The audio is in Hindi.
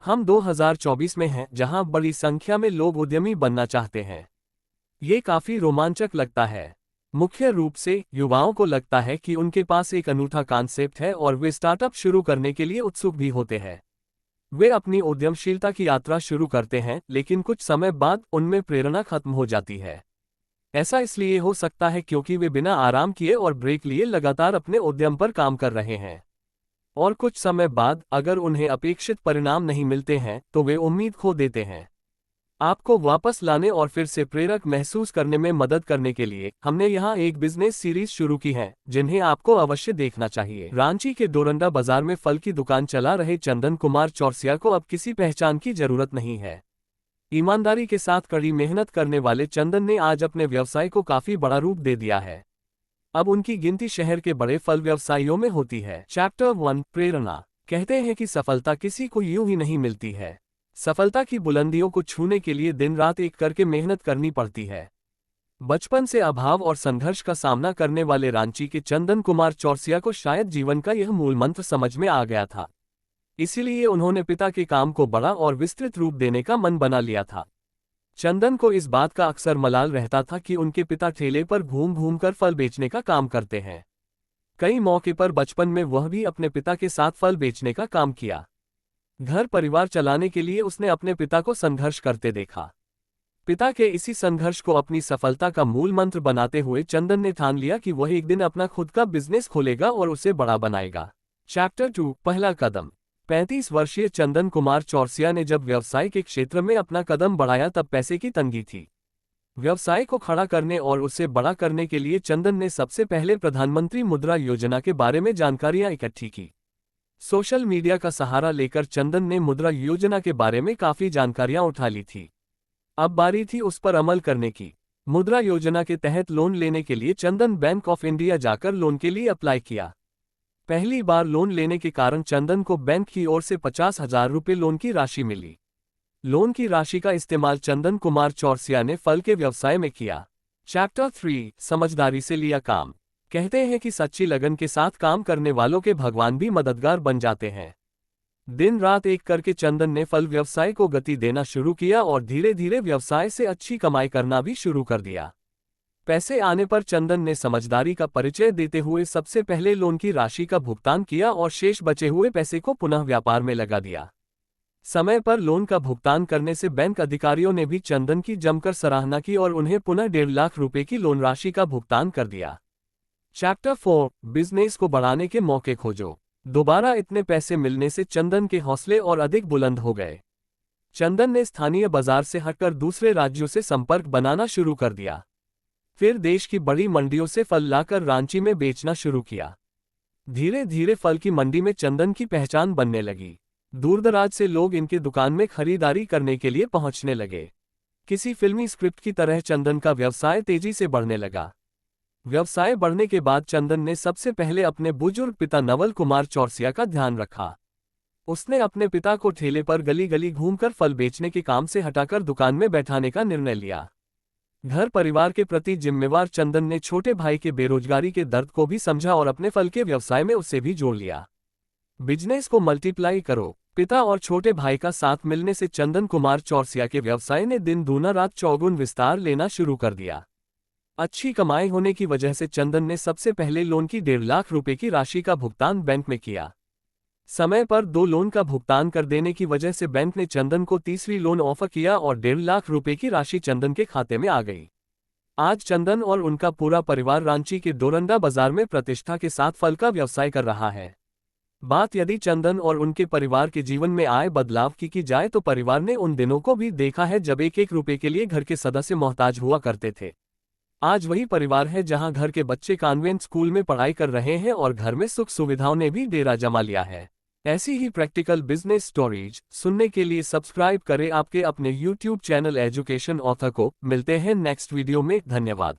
हम 2024 में हैं जहां बड़ी संख्या में लोग उद्यमी बनना चाहते हैं। ये काफी रोमांचक लगता है। मुख्य रूप से युवाओं को लगता है कि उनके पास एक अनूठा कॉन्सेप्ट है और वे स्टार्टअप शुरू करने के लिए उत्सुक भी होते हैं। वे अपनी उद्यमशीलता की यात्रा शुरू करते हैं, लेकिन कुछ समय बाद उनमें प्रेरणा खत्म हो जाती है। ऐसा इसलिए हो सकता है क्योंकि वे बिना आराम किए और ब्रेक लिए लगातार अपने उद्यम पर काम कर रहे हैं। और कुछ समय बाद अगर उन्हें अपेक्षित परिणाम नहीं मिलते हैं तो वे उम्मीद खो देते हैं। आपको वापस लाने और फिर से प्रेरक महसूस करने में मदद करने के लिए हमने यहाँ एक बिजनेस सीरीज शुरू की है जिन्हें आपको अवश्य देखना चाहिए। रांची के डोरंडा बाजार में फल की दुकान चला रहे चंदन कुमार चौरसिया को अब किसी पहचान की जरूरत नहीं है। ईमानदारी के साथ कड़ी मेहनत करने वाले चंदन ने आज अपने व्यवसाय को काफी बड़ा रूप दे दिया है। अब उनकी गिनती शहर के बड़े फल व्यवसायियों में होती है। चैप्टर 1 प्रेरणा। कहते हैं कि सफलता किसी को यूं ही नहीं मिलती है। सफलता की बुलंदियों को छूने के लिए दिन रात एक करके मेहनत करनी पड़ती है। बचपन से अभाव और संघर्ष का सामना करने वाले रांची के चंदन कुमार चौरसिया को शायद जीवन का यह मूल मंत्र समझ में आ गया था। इसीलिए उन्होंने पिता के काम को बड़ा और विस्तृत रूप देने का मन बना लिया था। चंदन को इस बात का अक्सर मलाल रहता था कि उनके पिता ठेले पर घूम घूम कर फल बेचने का काम करते हैं। कई मौके पर बचपन में वह भी अपने पिता के साथ फल बेचने का काम किया। घर परिवार चलाने के लिए उसने अपने पिता को संघर्ष करते देखा। पिता के इसी संघर्ष को अपनी सफलता का मूल मंत्र बनाते हुए चंदन ने ठान लिया कि वह एक दिन अपना खुद का बिजनेस खोलेगा और उसे बड़ा बनाएगा। चैप्टर 2 पहला कदम। 35 वर्षीय चंदन कुमार चौरसिया ने जब व्यवसाय के क्षेत्र में अपना कदम बढ़ाया तब पैसे की तंगी थी। व्यवसाय को खड़ा करने और उसे बड़ा करने के लिए चंदन ने सबसे पहले प्रधानमंत्री मुद्रा योजना के बारे में जानकारियां इकट्ठी की। सोशल मीडिया का सहारा लेकर चंदन ने मुद्रा योजना के बारे में काफी जानकारियां उठा ली थी। अब बारी थी उस पर अमल करने की। मुद्रा योजना के तहत लोन लेने के लिए चंदन बैंक ऑफ इंडिया जाकर लोन के लिए अप्लाई किया। पहली बार लोन लेने के कारण चंदन को बैंक की ओर से 50,000 रुपये लोन की राशि मिली। लोन की राशि का इस्तेमाल चंदन कुमार चौरसिया ने फल के व्यवसाय में किया। चैप्टर 3 समझदारी से लिया काम। कहते हैं कि सच्ची लगन के साथ काम करने वालों के भगवान भी मददगार बन जाते हैं। दिन रात एक करके चंदन ने फल व्यवसाय को गति देना शुरू किया और धीरे धीरे व्यवसाय से अच्छी कमाई करना भी शुरू कर दिया। पैसे आने पर चंदन ने समझदारी का परिचय देते हुए सबसे पहले लोन की राशि का भुगतान किया और शेष बचे हुए पैसे को पुनः व्यापार में लगा दिया। समय पर लोन का भुगतान करने से बैंक अधिकारियों ने भी चंदन की जमकर सराहना की और उन्हें पुनः 1.5 लाख रुपए की लोन राशि का भुगतान कर दिया। चैप्टर 4 बिजनेस को बढ़ाने के मौके खोजो। दोबारा इतने पैसे मिलने से चंदन के हौसले और अधिक बुलंद हो गए। चंदन ने स्थानीय बाजार से हटकर दूसरे राज्यों से संपर्क बनाना शुरू कर दिया। फिर देश की बड़ी मंडियों से फल लाकर रांची में बेचना शुरू किया। धीरे धीरे फल की मंडी में चंदन की पहचान बनने लगी। दूरदराज से लोग इनके दुकान में खरीदारी करने के लिए पहुंचने लगे। किसी फिल्मी स्क्रिप्ट की तरह चंदन का व्यवसाय तेजी से बढ़ने लगा। व्यवसाय बढ़ने के बाद चंदन ने सबसे पहले अपने बुजुर्ग पिता नवल कुमार चौरसिया का ध्यान रखा। उसने अपने पिता को ठेले पर गली गली घूमकर फल बेचने के काम से हटाकर दुकान में बैठाने का निर्णय लिया। घर परिवार के प्रति जिम्मेवार चंदन ने छोटे भाई के बेरोजगारी के दर्द को भी समझा और अपने फल के व्यवसाय में उसे भी जोड़ लिया। बिजनेस को मल्टीप्लाई करो। पिता और छोटे भाई का साथ मिलने से चंदन कुमार चौरसिया के व्यवसाय ने दिन दूना रात चौगुन विस्तार लेना शुरू कर दिया। अच्छी कमाई होने की वजह से चंदन ने सबसे पहले लोन की 1.5 लाख रुपए की राशि का भुगतान बैंक में किया। समय पर 2 लोन का भुगतान कर देने की वजह से बैंक ने चंदन को तीसरी लोन ऑफर किया और 1.5 लाख रुपए की राशि चंदन के खाते में आ गई। आज चंदन और उनका पूरा परिवार रांची के डोरंडा बाजार में प्रतिष्ठा के साथ फल का व्यवसाय कर रहा है। बात यदि चंदन और उनके परिवार के जीवन में आए बदलाव की जाए तो परिवार ने उन दिनों को भी देखा है जब एक एक रुपए के लिए घर के सदस्य मोहताज हुआ करते थे। आज वही परिवार है जहां घर के बच्चे कॉन्वेंट स्कूल में पढ़ाई कर रहे हैं और घर में सुख सुविधाओं ने भी डेरा जमा लिया है। ऐसी ही प्रैक्टिकल बिजनेस स्टोरीज सुनने के लिए सब्सक्राइब करें आपके अपने YouTube चैनल एजुकेशन ऑथर को। मिलते हैं नेक्स्ट वीडियो में। धन्यवाद।